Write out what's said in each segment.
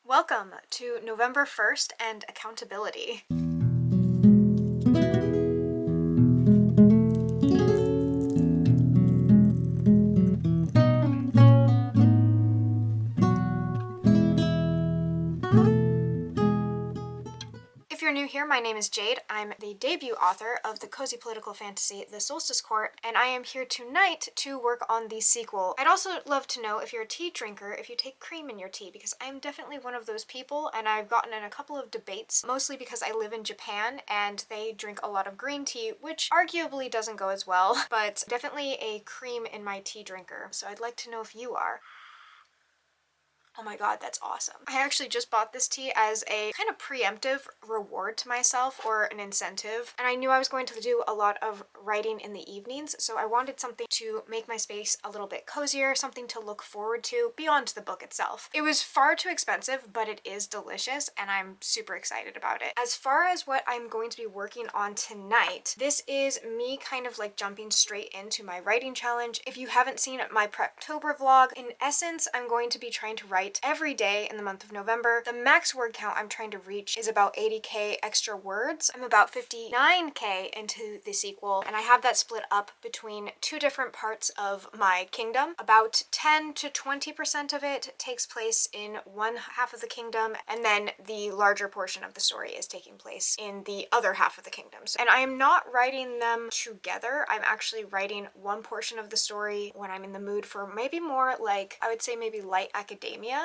Welcome to November 1st and accountability. If you're new here, my name is Jade. I'm the debut author of the cozy political fantasy, The Solstice Court, and I am here tonight to work on the sequel. I'd also love to know, if you're a tea drinker, if you take cream in your tea, because I'm definitely one of those people, and I've gotten in a couple of debates, mostly because I live in Japan and they drink a lot of green tea, which arguably doesn't go as well, but definitely a cream in my tea drinker. So I'd like to know if you are. Oh my god, that's awesome. I actually just bought this tea as a kind of preemptive reward to myself, or an incentive, and I knew I was going to do a lot of writing in the evenings, so I wanted something to make my space a little bit cozier, something to look forward to beyond the book itself. It was far too expensive, but it is delicious and I'm super excited about it. As far as what I'm going to be working on tonight, this is me kind of like jumping straight into my writing challenge. If you haven't seen my Preptober vlog, in essence, I'm going to be trying to write every day in the month of November. The max word count I'm trying to reach is about 80k extra words. I'm about 59k into the sequel, and I have that split up between two different parts of my kingdom. About 10 to 20% of it takes place in one half of the kingdom, and then the larger portion of the story is taking place in the other half of the kingdom. And I am not writing them together. I'm actually writing one portion of the story when I'm in the mood for maybe more like, I would say maybe light academia,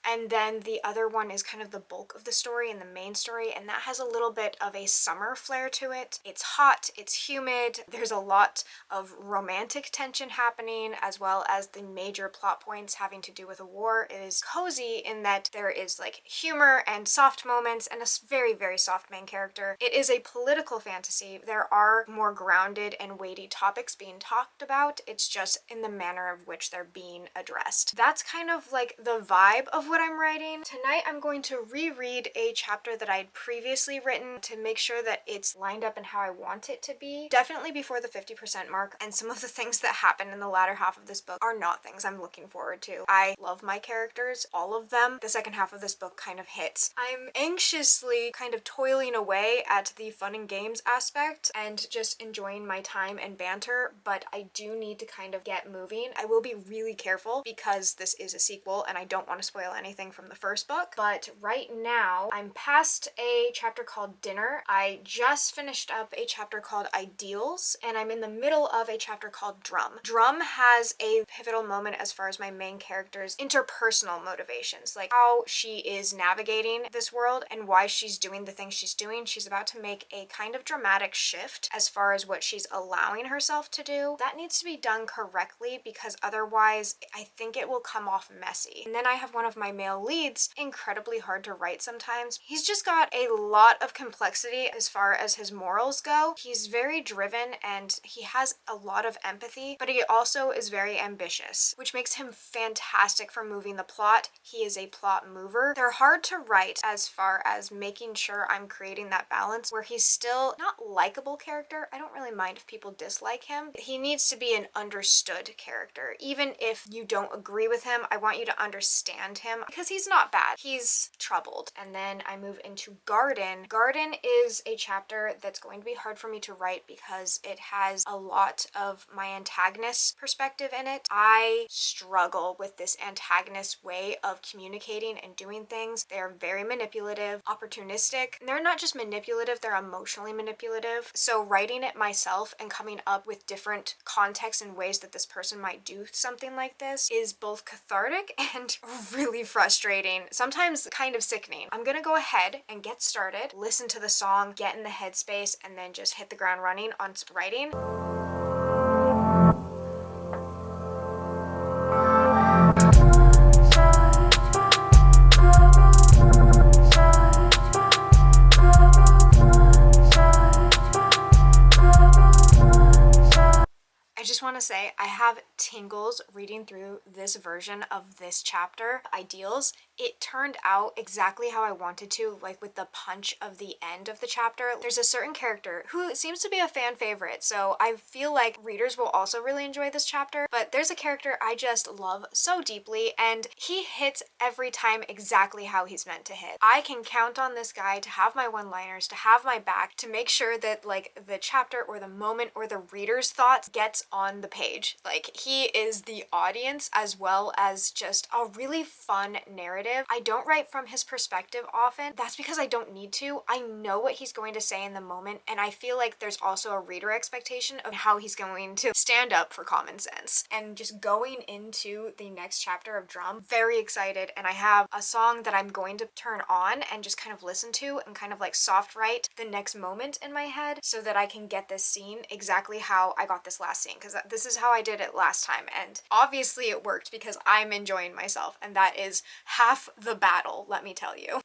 and then the other one is kind of the bulk of the story and the main story, and that has a little bit of a summer flair to it. It's hot, it's humid, there's a lot of romantic tension happening, as well as the major plot points having to do with a war. It is cozy in that there is like humor and soft moments and a very, very soft main character. It is a political fantasy. There are more grounded and weighty topics being talked about. It's just in the manner of which they're being addressed. That's kind of like the vibe of what I'm writing. Tonight I'm going to reread a chapter that I'd previously written to make sure that it's lined up in how I want it to be. Definitely before the 50% mark, and some of the things that happen in the latter half of this book are not things I'm looking forward to. I love my characters, all of them. The second half of this book kind of hits. I'm anxiously kind of toiling away at the fun and games aspect and just enjoying my time and banter, but I do need to kind of get moving. I will be really careful because this is a sequel and I don't want to spoil anything from the first book, but right now I'm past a chapter called Dinner. I just finished up a chapter called Ideals, and I'm in the middle of a chapter called Drum. Drum has a pivotal moment as far as my main character's interpersonal motivations, like how she is navigating this world and why she's doing the things she's doing. She's about to make a kind of dramatic shift as far as what she's allowing herself to do. That needs to be done correctly, because otherwise I think it will come off messy. And then I have one of my male leads, incredibly hard to write sometimes. He's just got a lot of complexity as far as his morals go. He's very driven and he has a lot of empathy, but he also is very ambitious, which makes him fantastic for moving the plot. He is a plot mover. They're hard to write as far as making sure I'm creating that balance where he's still not likable character. I don't really mind if people dislike him. He needs to be an understood character. Even if you don't agree with him, I want you to understand him, because he's not bad. He's troubled. And then I move into Garden. Garden is a chapter that's going to be hard for me to write because it has a lot of my antagonist's perspective in it. I struggle with this antagonist way of communicating and doing things. They're very manipulative, opportunistic. And they're not just manipulative, they're emotionally manipulative. So writing it myself and coming up with different contexts and ways that this person might do something like this is both cathartic and really frustrating, sometimes kind of sickening. I'm gonna go ahead and get started, listen to the song, get in the headspace, and then just hit the ground running on writing. I just want to say I have tingles reading through this version of this chapter, Ideals. It turned out exactly how I wanted to, like with the punch of the end of the chapter. There's a certain character who seems to be a fan favorite, so I feel like readers will also really enjoy this chapter, but there's a character I just love so deeply, and he hits every time exactly how he's meant to hit. I can count on this guy to have my one-liners, to have my back, to make sure that like the chapter or the moment or the reader's thoughts gets on the page. Like, he is the audience as well as just a really fun narrative. I don't write from his perspective often. That's because I don't need to. I know what he's going to say in the moment, and I feel like there's also a reader expectation of how he's going to stand up for common sense. And just going into the next chapter of Drum, very excited, and I have a song that I'm going to turn on and just kind of listen to and kind of like soft write the next moment in my head so that I can get this scene exactly how I got this last scene, because this is how I did it last time, and obviously it worked because I'm enjoying myself, and that is half the battle, let me tell you.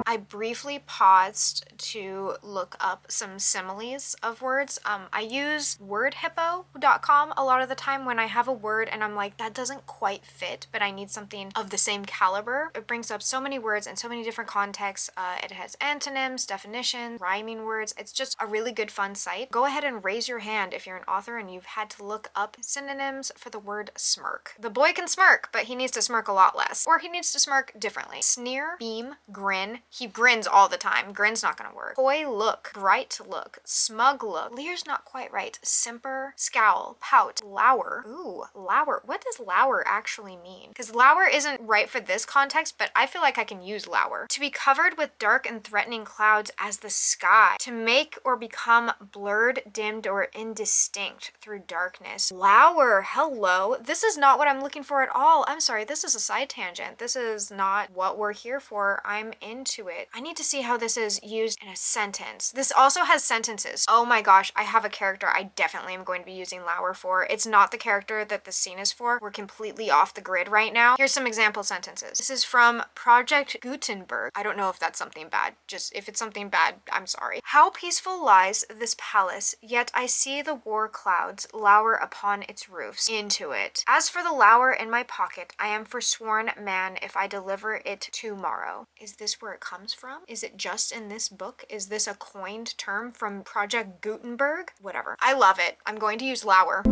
I briefly paused to look up some similes of words. I use wordhippo.com a lot of the time when I have a word and I'm like, that doesn't quite fit, but I need something of the same caliber. It brings up so many words in so many different contexts. It has antonyms, definitions, rhyming words. It's just a really good fun site. Go ahead and raise your hand if you're an author and you've had to look up synonyms for the word smirk. The boy can smirk, but he needs to smirk a lot less. Or he needs to smirk differently. Sneer, beam, grin. He grins all the time. Grin's not gonna work. Coy look, bright look, smug look. Leer's not quite right. Simper, scowl, pout, lower. Ooh, lower. What does lower actually mean? Because lower isn't right for this context, but I feel like I can use lower. To be covered with dark and threatening clouds as the sky. To make or become blurred, dimmed, or indistinct through darkness. Lower, hello. This is not what I'm looking for at all. I'm sorry, this is a side tangent. This is not what we're here for. I'm into it. I need to see how this is used in a sentence. This also has sentences. Oh my gosh, I have a character I definitely am going to be using lower for. It's not the character that the scene is for. We're completely off the grid right now. Here's some example sentences. This is from Project Gutenberg. I don't know if that's something bad. Just if it's something bad, I'm sorry. How peaceful lies this palace, yet I see the war clouds lower upon its roofs. Into it. As for the lower in my pocket, I am forsworn man if I deliver it tomorrow. Is this where it comes from? Is it just in this book? Is this a coined term from Project Gutenberg? Whatever. I love it. I'm going to use lower.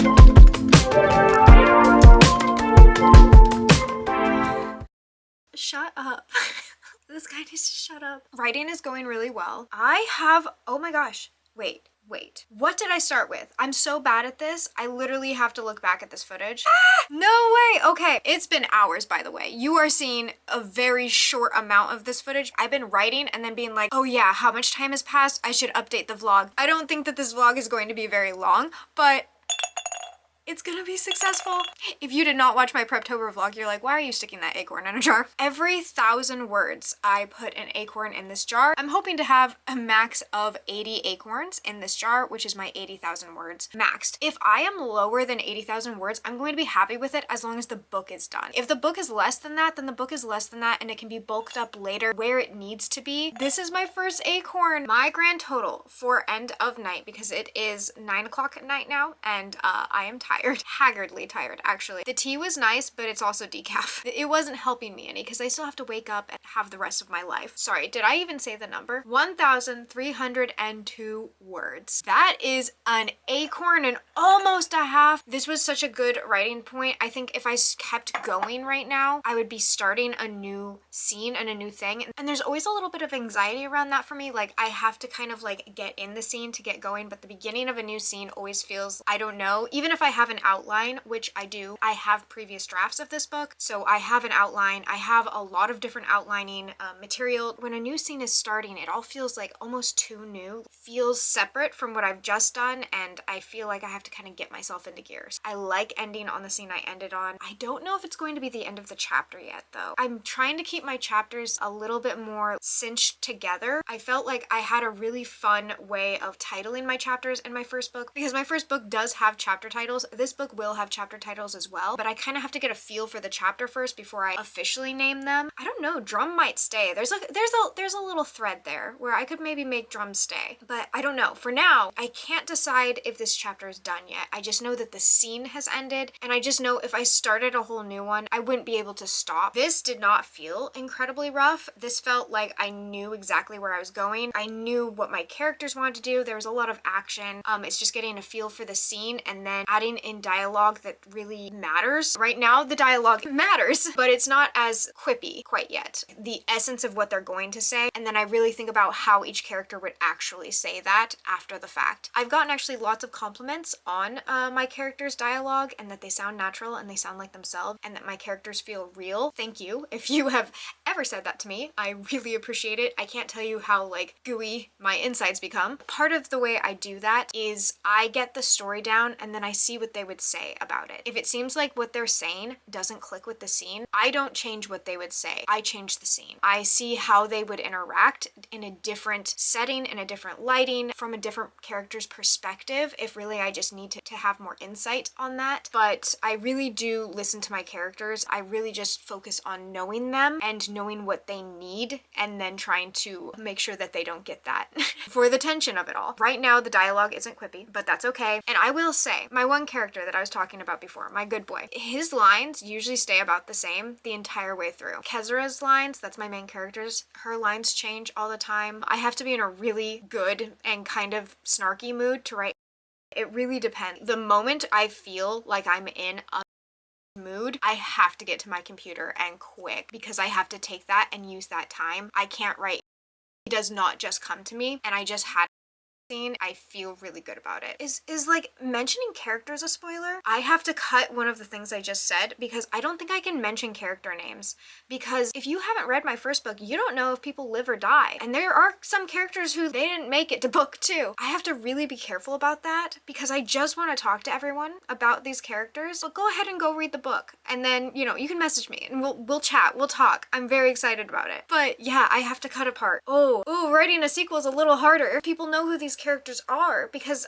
Shut up. This guy needs to shut up. Writing is going really well. I have, oh my gosh, wait. What did I start with? I'm so bad at this. I literally have to look back at this footage. No way. Okay. It's been hours, by the way. You are seeing a very short amount of this footage. I've been writing and then being like, oh yeah, how much time has passed? I should update the vlog. I don't think that this vlog is going to be very long, but it's gonna be successful. If you did not watch my PREPTOBER vlog, you're like, why are you sticking that acorn in a jar? Every 1,000 words, I put an acorn in this jar. I'm hoping to have a max of 80 acorns in this jar, which is my 80,000 words maxed. If I am lower than 80,000 words, I'm going to be happy with it as long as the book is done. If the book is less than that, then the book is less than that and it can be bulked up later where it needs to be. This is my first acorn. My grand total for end of night, because it is 9 o'clock at night now and I am tired, haggardly tired actually. The tea was nice, but it's also decaf. It wasn't helping me any because I still have to wake up and have the rest of my life. Sorry, did I even say the number? 1,302 words. That is an acorn and almost a half. This was such a good writing point. I think if I kept going right now, I would be starting a new scene and a new thing. And there's always a little bit of anxiety around that for me. Like I have to kind of like get in the scene to get going, but the beginning of a new scene always feels, I don't know, even if I have have an outline, which I do. I have previous drafts of this book, so I have an outline. I have a lot of different outlining material. When a new scene is starting, it all feels like almost too new, feels separate from what I've just done, and I feel like I have to kind of get myself into gears. I like ending on the scene I ended on. I don't know if it's going to be the end of the chapter yet, though. I'm trying to keep my chapters a little bit more cinched together. I felt like I had a really fun way of titling my chapters in my first book, because my first book does have chapter titles. This book will have chapter titles as well, but I kind of have to get a feel for the chapter first before I officially name them. I don't know, Drum might stay. There's a little thread there where I could maybe make Drum stay, but I don't know. For now, I can't decide if this chapter is done yet. I just know that the scene has ended, and I just know if I started a whole new one, I wouldn't be able to stop. This did not feel incredibly rough. This felt like I knew exactly where I was going. I knew what my characters wanted to do. There was a lot of action. It's just getting a feel for the scene and then adding in dialogue that really matters. Right now, the dialogue matters, but it's not as quippy quite yet. The essence of what they're going to say, and then I really think about how each character would actually say that after the fact. I've gotten actually lots of compliments on my characters' dialogue, and that they sound natural and they sound like themselves, and that my characters feel real. Thank you if you have ever said that to me. I really appreciate it. I can't tell you how like gooey my insides become. Part of the way I do that is I get the story down and then I see what they would say about it. If it seems like what they're saying doesn't click with the scene, I don't change what they would say. I change the scene. I see how they would interact in a different setting, in a different lighting, from a different character's perspective, if really I just need to have more insight on that. But I really do listen to my characters. I really just focus on knowing them and knowing what they need, and then trying to make sure that they don't get that for the tension of it all. Right now, the dialogue isn't quippy, but that's okay. And I will say, my one character that I was talking about before, my good boy, his lines usually stay about the same the entire way through. Kezra's lines, that's my main character's, her lines change all the time. I have to be in a really good and kind of snarky mood to write. It really depends. The moment I feel like I'm in a mood, I have to get to my computer and quick, because I have to take that and use that time. I can't write. It does not just come to me, and I just had scene. I feel really good about it. Is like mentioning characters a spoiler? I have to cut one of the things I just said, because I don't think I can mention character names, because if you haven't read my first book, you don't know if people live or die, and there are some characters who they didn't make it to book 2. I have to really be careful about that, because I just want to talk to everyone about these characters. But go ahead and go read the book, and then you can message me and we'll chat, we'll talk. I'm very excited about it. But yeah, I have to cut apart. Oh, writing a sequel is a little harder. People know who these characters are, because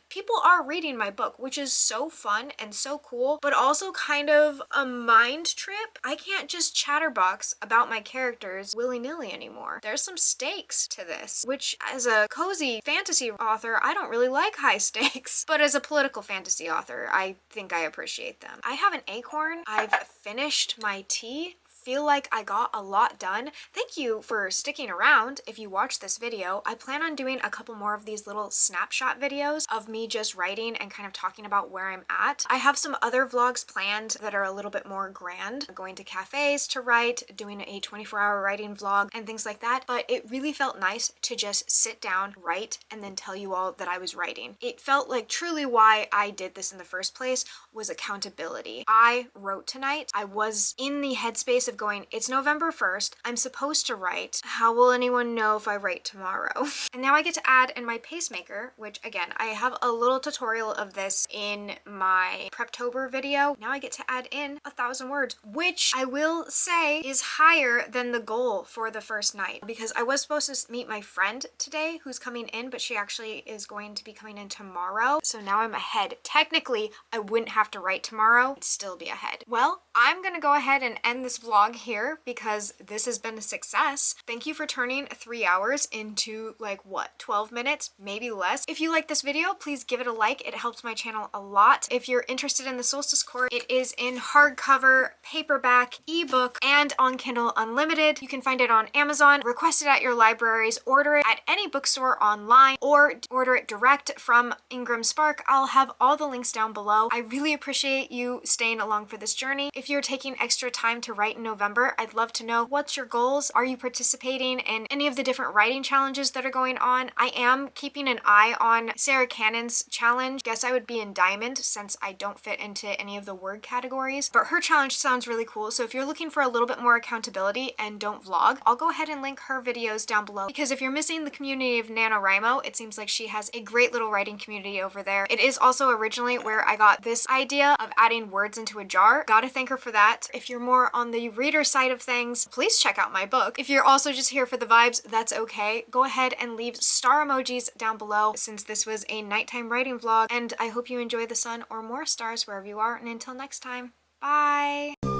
people are reading my book, which is so fun and so cool, but also kind of a mind trip. I can't just chatterbox about my characters willy-nilly anymore. There's some stakes to this, which as a cozy fantasy author, I don't really like high stakes, but as a political fantasy author, I think I appreciate them. I have an acorn. I've finished my tea. Feel like I got a lot done. Thank you for sticking around. If you watched this video, I plan on doing a couple more of these little snapshot videos of me just writing and kind of talking about where I'm at. I have some other vlogs planned that are a little bit more grand, going to cafes to write, doing a 24-hour writing vlog and things like that, but it really felt nice to just sit down, write, and then tell you all that I was writing. It felt like truly why I did this in the first place was accountability. I wrote tonight. I was in the headspace of going, it's November 1st, I'm supposed to write. How will anyone know if I write tomorrow? And now I get to add in my pacemaker, which again, I have a little tutorial of this in my PREPTOBER video. Now I get to add in 1,000 words, which I will say is higher than the goal for the first night, because I was supposed to meet my friend today who's coming in, but she actually is going to be coming in tomorrow. So now I'm ahead. Technically, I wouldn't have to write tomorrow, I'd still be ahead. Well, I'm gonna go ahead and end this vlog here, because this has been a success. Thank you for turning 3 hours into like what, 12 minutes, maybe less. If you like this video, please give it a like. It helps my channel a lot. If you're interested in the Solstice Court, it is in hardcover, paperback, ebook, and on Kindle Unlimited. You can find it on Amazon, request it at your libraries, order it at any bookstore online, or order it direct from Ingram Spark. I'll have all the links down below. I really appreciate you staying along for this journey. If you're taking extra time to write in November, November. I'd love to know what's your goals. Are you participating in any of the different writing challenges that are going on? I am keeping an eye on Sarah Cannon's challenge. Guess I would be in Diamond since I don't fit into any of the word categories, but her challenge sounds really cool. So if you're looking for a little bit more accountability and don't vlog, I'll go ahead and link her videos down below, because if you're missing the community of NaNoWriMo, it seems like she has a great little writing community over there. It is also originally where I got this idea of adding words into a jar. Gotta thank her for that. If you're more on the reader side of things, please check out my book. If you're also just here for the vibes, that's okay. Go ahead and leave star emojis down below, since this was a nighttime writing vlog, and I hope you enjoy the sun or more stars wherever you are, and until next time, bye!